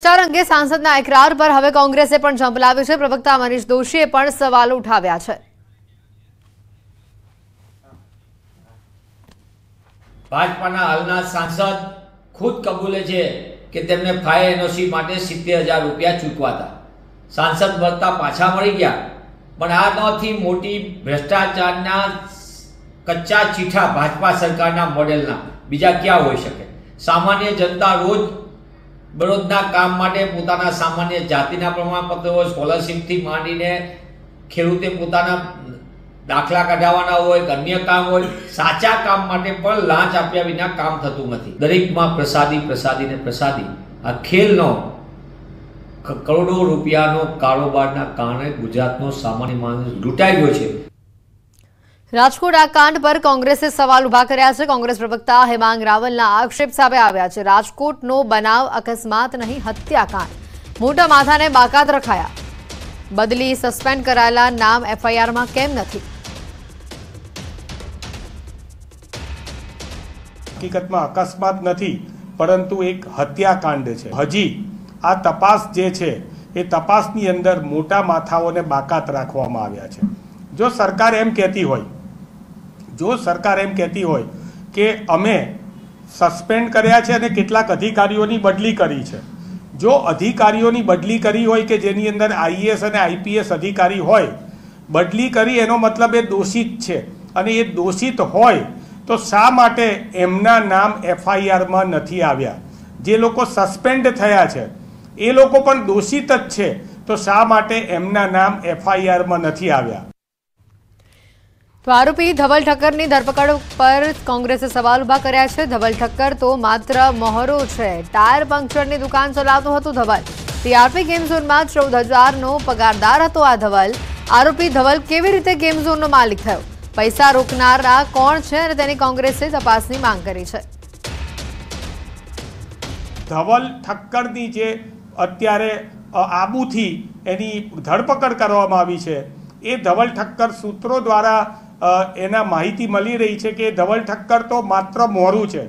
ચાર અંગે સાંસદના એકરાર પર હવે કોંગ્રેસે પણ ઝંપલાવ્યું છે। પ્રવક્તા મનીષ દોશીએ પણ સવાલો ઉઠાવ્યા છે। ભાજપાના હાલના સાંસદ ખુદ કબૂલે છે કે તેમને ફાયર એનઓસી માટે 70,000 રૂપિયા ચૂકવા હતા। સાંસદ વળતા પાછા મળી ગયા, પણ આ નોથી મોટી ભ્રષ્ટાચારના કચ્ચા ચીઠા ભાજપા સરકારના મોડેલના બીજા ક્યાં હોઈ શકે। સામાન્ય જનતા રોજ બરોજના કામ માટે પોતાના સામાન્ય જાતિના પ્રમાણપત્રો, સ્કોલરશીપથી માંડીને ખેડૂતે પોતાના દાખલા કઢાવવાના હોય, અન્ય કામ હોય, સાચા કામ માટે પણ લાંચ આપ્યા વિના કામ થતું નથી। દરેકમાં પ્રસાદી પ્રસાદી ને પ્રસાદી। આ ખેલનો કરોડો રૂપિયાનો કારોબારના કારણે ગુજરાતનો સામાન્ય માણસ લૂંટાઈ ગયો છે। રાજકોટ આ કાંડ પર કોંગ્રેસે સવાલ ઉભા કર્યા છે। કોંગ્રેસ પ્રવક્તા હેમાંગ રાવલના આક્ષેપ સામે આવ્યા છે। રાજકોટનો બનાવ અકસ્માત નહીં, હત્યાકાંડ। મોટા માથાને બાકાત રખાયા, બદલી સસ્પેન્ડ કરાયેલા નામ એફઆઈઆરમાં કેમ નથી? હકીકતમાં અકસ્માત નથી, પરંતુ એક હત્યાકાંડ છે। હજી આ તપાસ જે છે એ તપાસની અંદર મોટા માથાઓને બાકાત રાખવામાં આવ્યા છે। જો સરકાર એમ કહેતી હોય કે અમે સસ્પેન્ડ કર્યા છે અને કેટલાક અધિકારીઓની બદલી કરી છે, જો અધિકારીઓની બદલી કરી હોય કે જેની અંદર આઈએએસ અને આઈપીએસ અધિકારી હોય, બદલી કરી એનો મતલબ એ દોષિત છે, અને એ દોષિત હોય તો શા માટે એમના નામ એફઆઈઆરમાં નથી આવ્યા? જે લોકો સસ્પેન્ડ થયા છે એ લોકો પણ દોષિત જ છે, તો શા માટે એમના નામ એફઆઈઆરમાં નથી આવ્યા? તો આરોપી ધવલ ઠક્કરની ધરપકડ પર કોંગ્રેસે સવાલ ઉભા કર્યા છે। ધવલ ઠક્કર તો માત્ર મોહરો છે। ટાયર પંક્ચરની દુકાન ચલાવતો હતો ધવલ। ટીઆરપી ગેમ ઝોનમાં 14,000નો પગારદાર હતો આ ધવલ। આરોપી ધવલ કેવી રીતે ગેમ ઝોનનો માલિક થયો? પૈસા રોકનારા કોણ છે અને તેની કોંગ્રેસે તપાસની માંગ કરી છે। ધવલ ઠક્કરની જે અત્યારે આબુથી એની ધરપકડ કરવામાં આવી છે, એ ધવલ ઠક્કર સૂત્રો દ્વારા એના માહિતી મળી રહી છે કે ધવલ ઠક્કર તો માત્ર મોરું છે।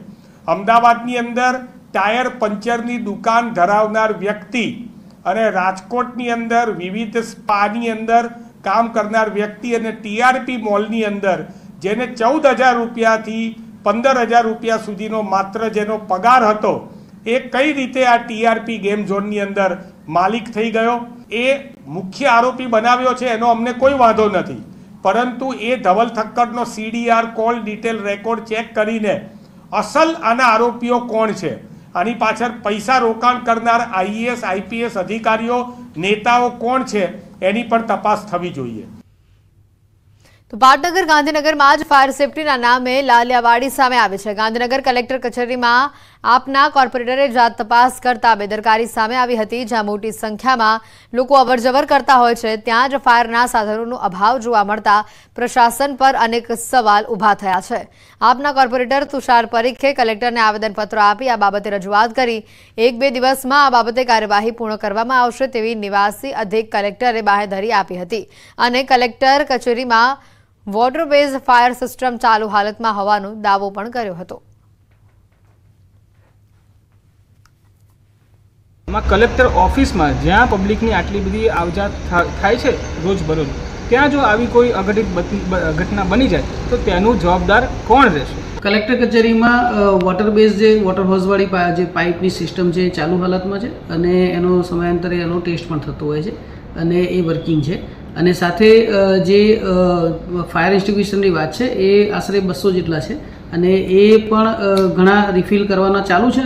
અમદાવાદની અંદર ટાયર પંચરની દુકાન ધરાવનાર વ્યક્તિ અને રાજકોટની અંદર વિવિધ સ્પાની અંદર કામ કરનાર વ્યક્તિ અને ટીઆરપી મોલની અંદર જેને 14,000 રૂપિયાથી 15,000 રૂપિયા સુધીનો માત્ર જેનો પગાર હતો, એ કઈ રીતે આ ટીઆરપી ગેમ ઝોનની અંદર માલિક થઈ ગયો? એ મુખ્ય આરોપી બનાવ્યો છે, એનો અમને કોઈ વાંધો નથી, પરંતુ એ ધવલ ઠક્કરનો CDR call detail record check કરીને અસલ આના આરોપીઓ કોણ છે, આની પાછળ પૈસા રોકાણ કરનાર આઈએએસ આઈપીએસ અધિકારીઓ નેતાઓ કોણ છે, એની પણ તપાસ થવી જોઈએ। તો પાટનગર ગાંધીનગરમાં જ ફાયર સેફટીના નામે લાલિયાવાડી સામે આવી છે। ગાંધીનગર કલેક્ટર કચેરીમાં આપના કોર્પોરેટરે જાત તપાસ કરતા બેદરકારી સામે આવી હતી। જ્યાં મોટી સંખ્યામાં લોકો અવરજવર કરતા હોય છે, ત્યાં જ ફાયરના સાધનોનો અભાવ જોવા મળતા પ્રશાસન પર અનેક સવાલ ઉભા થયા છે। આપના કોર્પોરેટર તુષાર પરીખે કલેક્ટરને આવેદનપત્ર આપી આ બાબતે રજૂઆત કરી 1-2 દિવસમાં આ બાબતે કાર્યવાહી પૂર્ણ કરવામાં આવશે તેવી નિવાસી અધિક કલેક્ટરે બાહેધરી આપી હતી અને કલેક્ટર કચેરીમાં વોટર બેઝ ફાયર સિસ્ટમ ચાલુ હાલતમાં હોવાનો દાવો પણ કર્યો હતો। કલેક્ટર ઓફિસમાં જ્યાં પબ્લિકની આટલી બધી આવજાત થાય છે રોજબરોજ, ત્યાં જો આવી કોઈ અઘટિત ઘટના બની જાય તો તેનું જવાબદાર કોણ રહેશે? કલેક્ટર કચેરીમાં વોટર બેઝ જે વોટર હોઝવાળી જે પાઇપની સિસ્ટમ છે એ ચાલુ હાલતમાં છે અને એનો સમયાંતરે એનો ટેસ્ટ પણ થતો હોય છે અને એ વર્કિંગ છે। અને સાથે જે ફાયર એક્સ્ટિંગ્વિશરની વાત છે એ આશરે 200 જેટલા છે અને એ પણ ઘણા રિફિલ કરવાના ચાલુ છે।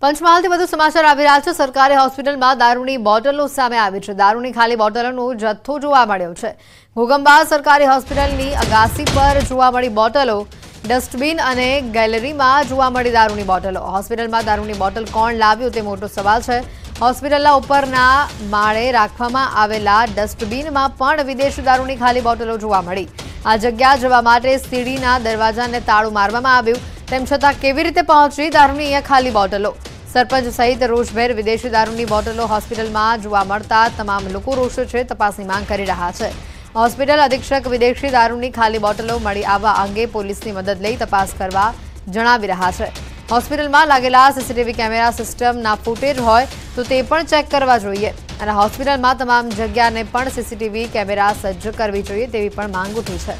પંચમહાલથી વધુ સમાચાર આવી રહ્યા છે। સરકારી હોસ્પિટલમાં દારૂની બોટલો સામે આવી છે। દારૂની ખાલી બોટલોનો જથ્થો જોવા મળ્યો છે। ઘોગંબા સરકારી હોસ્પિટલની અગાસી પર જોવા મળી બોટલો, ડસ્ટબિન અને ગેલેરીમાં જોવા મળી દારૂની બોટલો। હોસ્પિટલમાં દારૂની બોટલ કોણ લાવ્યું તે મોટો સવાલ છે। હોસ્પિટલના ઉપરના માળે રાખવામાં આવેલા ડસ્ટબિનમાં પણ વિદેશી દારૂની ખાલી બોટલો જોવા મળી। આ જગ્યા જવા માટે સીડીના દરવાજાને તાળું મારવામાં આવ્યું, તેમ છતાં કેવી રીતે પહોંચી દારૂની અહીંયા ખાલી બોટલો? સરપંચ સહિત રોષભેર વિદેશી દારૂની બોટલો હોસ્પિટલમાં જોવા મળતા તમામ લોકો રોષે છે, તપાસની માંગ કરી રહ્યા છે। હોસ્પિટલ અધિક્ષક વિદેશી દારૂની ખાલી બોટલો મળી આવવા અંગે પોલીસની મદદ લઈ તપાસ કરવા જણાવી રહ્યા છે। હોસ્પિટલમાં લાગેલા સીસીટીવી કેમેરા સિસ્ટમના ફૂટેજ હોય તો તે પણ ચેક કરવા જોઈએ અને હોસ્પિટલમાં તમામ જગ્યાને પણ સીસીટીવી કેમેરા સજ્જ કરવી જોઈએ તેવી પણ માંગ ઉઠી છે.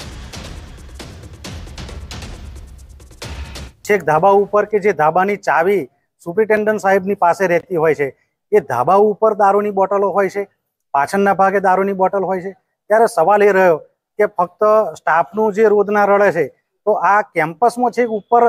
છેક ધાબા ઉપર કે જે ધાબાની ચાવી સુપ્રિન્ટેન્ડન્ટ સાહેબની પાસે રહેતી હોય છે, એ ધાબા ઉપર દારૂની બોટલો હોય છે, પાછળના ભાગે દારૂની બોટલ હોય છે. ત્યારે સવાલ એ રહ્યો કે ફક્ત સ્ટાફનું જે રોજના રડે છે, તો આ કેમ્પસમાં છેક ઉપર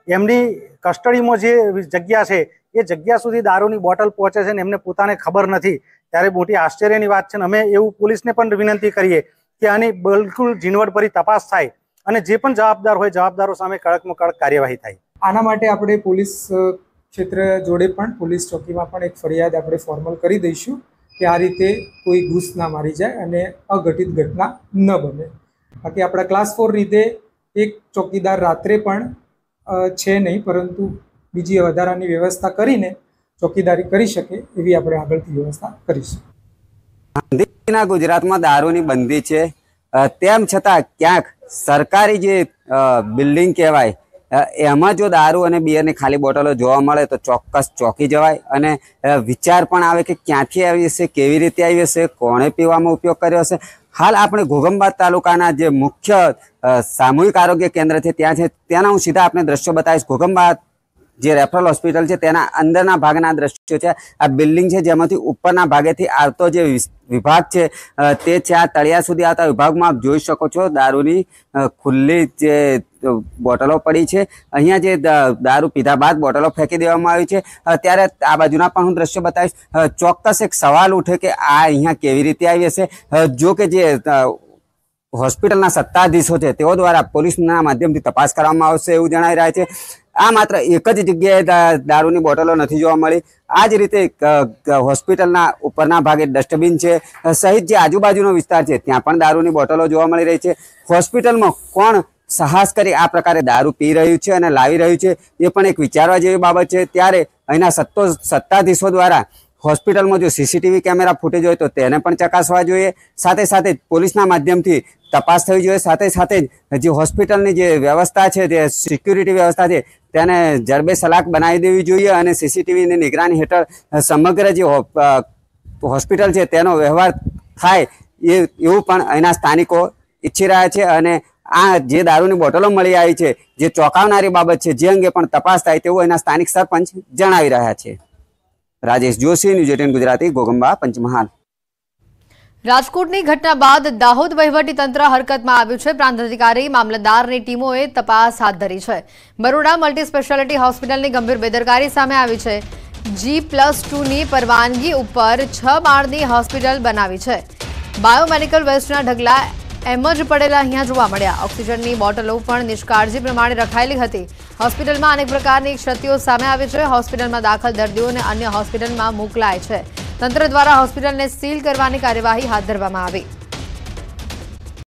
એમની કસ્ટડીમાં જે જગ્યા છે એ જગ્યા સુધી દારૂની બોટલ પહોંચે છે ને એમને પોતાને ખબર નથી. ત્યારે મોટી આશ્ચર્યની વાત છે. અમે એવું પોલીસને પણ વિનંતી કરીએ કે આની બિલકુલ ઝીણવટભરી તપાસ થાય અને જે પણ જવાબદાર હોય જવાબદારો સામે કડકમાં કડક કાર્યવાહી થાય. આના માટે આપણે પોલીસ ક્ષેત્ર જોડે પણ પોલીસ ચોકીમાં પણ એક ફરિયાદ આપણે ફોર્મલ કરી દઈશું કે આ રીતે કોઈ ઘૂસ ના મારી જાય અને અઘટિત ઘટના ન બને. બાકી આપણા ક્લાસ 4 રીતે એક ચોકીદાર રાત્રે પણ છે નહીં, પરંતુ બીજી વધારાની વ્યવસ્થા કરીને ચોકીદારી કરી શકે એવી આપણે આગળથી વ્યવસ્થા કરીશું. ગુજરાતમાં દારૂની બંધી છે, તેમ છતાં ક્યાંક સરકારી જે બિલ્ડિંગ કહેવાય એમાં જો દારૂ અને બિયરની ખાલી બોટલો જોવા મળે તો ચોક્કસ ચોંકી જવાય અને વિચાર પણ આવે કે ક્યાંથી આવી હશે, કેવી રીતે આવી હશે, કોણે પીવામાં ઉપયોગ કર્યો હશે. હાલ આપણે ઘોગંબા તાલુકાના જે મુખ્ય સામૂહિક આરોગ્ય કેન્દ્ર છે ત્યાં છે, ત્યાંના હું સીધા આપણે દ્રશ્યો બતાવીશ. ઘોગંબા જે રેફરલ હોસ્પિટલ છે તેના અંદરના ભાગના દ્રશ્યો છે. આ બિલ્ડિંગ છે જેમાંથી ઉપરના ભાગેથી આવતો જે વિભાગ છે તે છે. આ તળિયા સુધી આવતા વિભાગમાં આપ જોઈ શકો છો દારૂની ખુલ્લી જે બોટલો પડી છે. અહીંયા જે દારૂ પીધા બાદ બોટલો ફેંકી દેવામાં આવી છે. ત્યારે આ બાજુના પણ હું દ્રશ્યો બતાવીશ. ચોક્કસ એક સવાલ ઉઠે કે આ અહીંયા કેવી રીતે આવી હશે. જો કે જે હોસ્પિટલના સત્તાધીશો છે તેઓ દ્વારા પોલીસના માધ્યમથી તપાસ કરવામાં આવશે એવું જણાઈ રહ્યા છે. આ માત્ર એક જ જગ્યાએ દારૂની બોટલો નથી જોવા મળી. આ જ રીતે હોસ્પિટલના ઉપરના ભાગે ડસ્ટબિન છે સહિત જે આજુબાજુનો વિસ્તાર છે ત્યાં પણ દારૂની બોટલો જોવા મળી રહી છે. હોસ્પિટલમાં કોણ સાહસ કરી આ પ્રકારે દારૂ પી રહ્યું છે અને લાવી રહ્યું છે એ પણ એક વિચારવા જેવી બાબત છે. ત્યારે અહીંના સત્તાધીશો દ્વારા હોસ્પિટલમાં જો સીસીટીવી કેમેરા ફૂટેજ હોય તો તેને પણ ચકાસવા જોઈએ. સાથે સાથે પોલીસના માધ્યમથી તપાસ થવી જોઈએ. સાથે સાથે જે હોસ્પિટલની જે વ્યવસ્થા છે, જે સિક્યુરિટી વ્યવસ્થા છે તેને જડબે સલાક બનાવી દેવી જોઈએ અને સીસીટીવીની નિગરાની હેઠળ સમગ્ર જે હોસ્પિટલ છે તેનો વ્યવહાર થાય એવું પણ અહીંના સ્થાનિકો ઈચ્છી રહ્યા છે. અને આ જે દારૂની બોટલો મળી આવી છે જે ચોંકાવનારી બાબત છે, જે અંગે પણ તપાસ થાય તેવું એના સ્થાનિક સરપંચ જણાવી રહ્યા છે. રાજેશ જોશી, ન્યૂઝ 18 ગુજરાતી, ઘોગંબા, પંચમહાલ. રાજકોટની ઘટના બાદ દાહોદ વહીવટી તંત્ર હરકતમાં આવ્યું છે. પ્રાંત અધિકારી, મામલતદારની ટીમોએ તપાસ હાથ ધરી છે. બરોડા મલ્ટી સ્પેશિયાલિટી હોસ્પિટલની ગંભીર બેદરકારી સામે આવી છે. G+2ની પરવાનગી ઉપર 6 માળની હોસ્પિટલ બનાવી છે. બાયોમેડિકલ વેસ્ટના ઢગલા એમ જ પડેલા અહીંયા જોવા મળ્યા. ઓક્સિજનની બોટલો પણ નિષ્કાળજી પ્રમાણે રખાયેલી હતી. હોસ્પિટલમાં અનેક પ્રકારની ક્ષતિઓ સામે આવી છે. હોસ્પિટલમાં દાખલ દર્દીઓને અન્ય હોસ્પિટલમાં મોકલાય છે. તંત્ર દ્વારા હોસ્પિટલને સીલ કરવાની કાર્યવાહી હાથ ધરવામાં આવી.